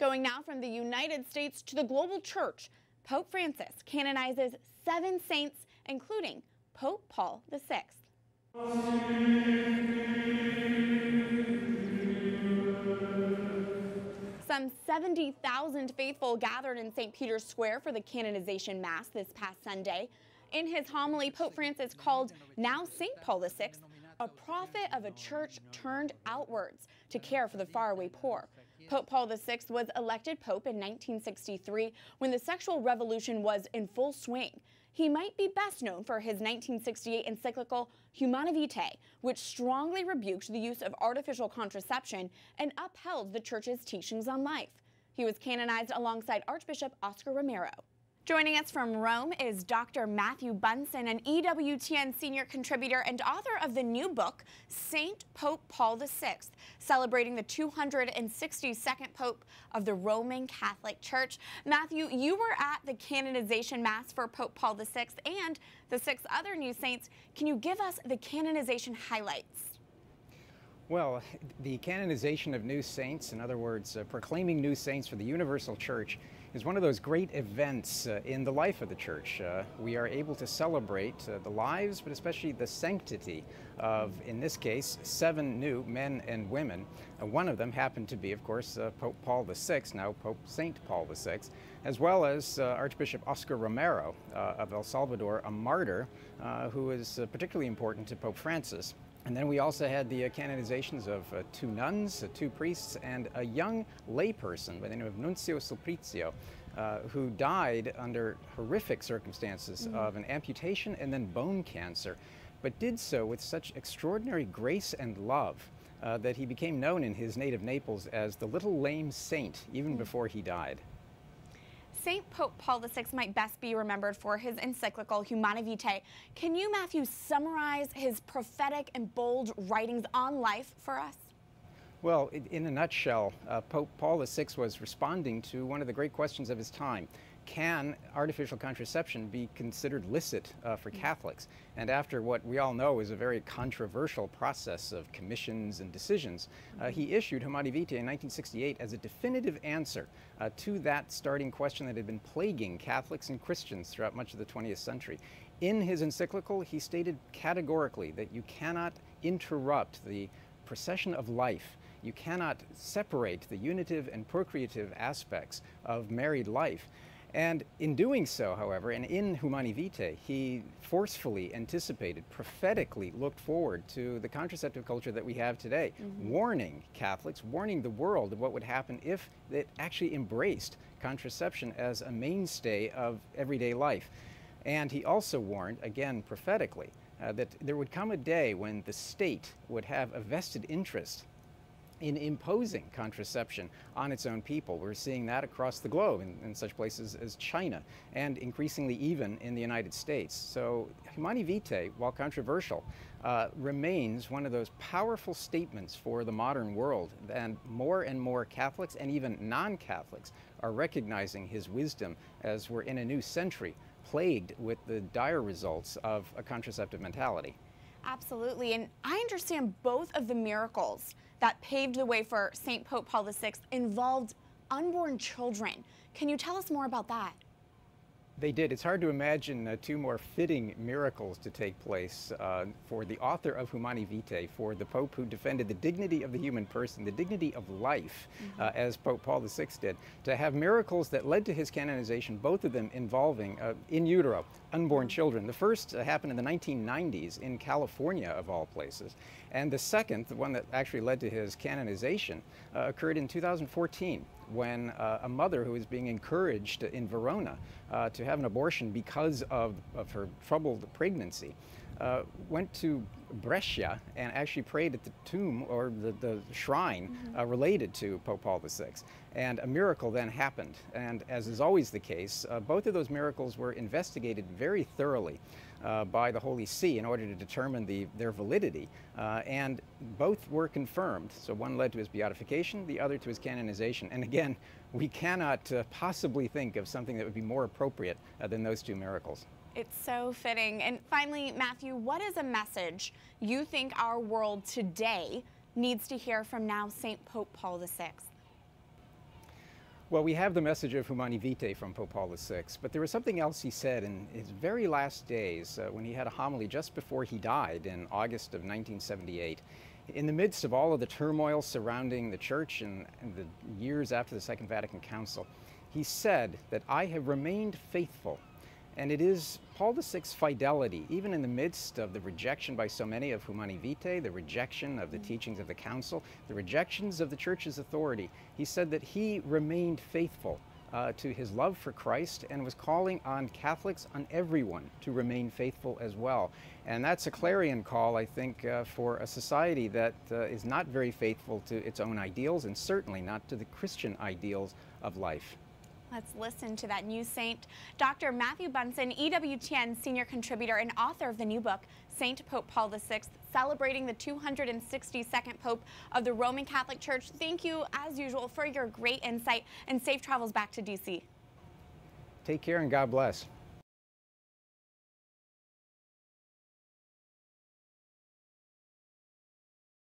Going now from the United States to the global church, Pope Francis canonizes 7 saints, including Pope Paul VI. Some 70,000 faithful gathered in St. Peter's Square for the Canonization Mass this past Sunday. In his homily, Pope Francis called now St. Paul VI a prophet of a church turned outwards to care for the faraway poor. Pope Paul VI was elected pope in 1963 when the sexual revolution was in full swing. He might be best known for his 1968 encyclical Humana Vitae, which strongly rebuked the use of artificial contraception and upheld the church's teachings on life. He was canonized alongside Archbishop Oscar Romero. Joining us from Rome is Dr. Matthew Bunsen, an EWTN Senior Contributor and author of the new book, Saint Pope Paul VI, celebrating the 262nd Pope of the Roman Catholic Church. Matthew, you were at the canonization Mass for Pope Paul VI and the 6 other new saints. Can you give us the canonization highlights? Well, the canonization of new saints, in other words, proclaiming new saints for the universal church, is one of those great events in the life of the church. We are able to celebrate the lives, but especially the sanctity of, in this case, 7 new men and women. One of them happened to be, of course, Pope Paul VI, now Pope St. Paul VI, as well as Archbishop Oscar Romero of El Salvador, a martyr who is particularly important to Pope Francis. And then we also had the canonizations of 2 nuns, 2 priests, and a young layperson by the name of Nuncio Sulpicio, who died under horrific circumstances of an amputation and then bone cancer, but did so with such extraordinary grace and love that he became known in his native Naples as the little lame saint, even before he died. St. Pope Paul VI might best be remembered for his encyclical Humana Vitae. Can you, Matthew, summarize his prophetic and bold writings on life for us? Well, in a nutshell, Pope Paul VI was responding to one of the great questions of his time. Can artificial contraception be considered licit for Catholics? And after what we all know is a very controversial process of commissions and decisions, he issued Humana Vitae in 1968 as a definitive answer to that starting question that had been plaguing Catholics and Christians throughout much of the 20th century. In his encyclical, he stated categorically that you cannot interrupt the procession of life. You cannot separate the unitive and procreative aspects of married life. And in doing so, however, and in Humana Vitae, he forcefully anticipated, prophetically looked forward to the contraceptive culture that we have today, warning Catholics, warning the world of what would happen if it actually embraced contraception as a mainstay of everyday life. And he also warned, again prophetically, that there would come a day when the state would have a vested interest in imposing contraception on its own people. We're seeing that across the globe in such places as China and increasingly even in the United States. So Humana Vitae, while controversial, remains one of those powerful statements for the modern world, and more Catholics and even non-Catholics are recognizing his wisdom as we're in a new century plagued with the dire results of a contraceptive mentality. Absolutely, and I understand both of the miracles that paved the way for St. Pope Paul VI involved unborn children. Can you tell us more about that? They did. It's hard to imagine 2 more fitting miracles to take place for the author of Humana Vitae, for the Pope who defended the dignity of the human person, the dignity of life, as Pope Paul VI did, to have miracles that led to his canonization, both of them involving in utero unborn children. The first happened in the 1990s in California, of all places, and the second, the one that actually led to his canonization, occurred in 2014. When a mother who was being encouraged in Verona to have an abortion because of her troubled pregnancy went to Brescia and actually prayed at the tomb or the shrine related to Pope Paul VI. And a miracle then happened. And as is always the case, both of those miracles were investigated very thoroughly by the Holy See in order to determine their validity, and both were confirmed. So one led to his beatification, the other to his canonization. And again, we cannot possibly think of something that would be more appropriate than those 2 miracles. It's so fitting. And finally, Matthew, what is a message you think our world today needs to hear from now St. Pope Paul VI? Well, we have the message of Humani Vitae from Pope Paul VI, but there was something else he said in his very last days when he had a homily just before he died in August of 1978. In the midst of all of the turmoil surrounding the Church and the years after the Second Vatican Council, he said that I have remained faithful. And it is Paul VI's fidelity, even in the midst of the rejection by so many of Humani Vitae, the rejection of the teachings of the Council, the rejections of the Church's authority. He said that he remained faithful to his love for Christ and was calling on Catholics, on everyone, to remain faithful as well. And that's a clarion call, I think, for a society that is not very faithful to its own ideals and certainly not to the Christian ideals of life. Let's listen to that new saint. Dr. Matthew Bunsen, EWTN Senior Contributor and author of the new book, Saint Pope Paul VI, celebrating the 262nd Pope of the Roman Catholic Church. Thank you, as usual, for your great insight and safe travels back to D.C. Take care and God bless.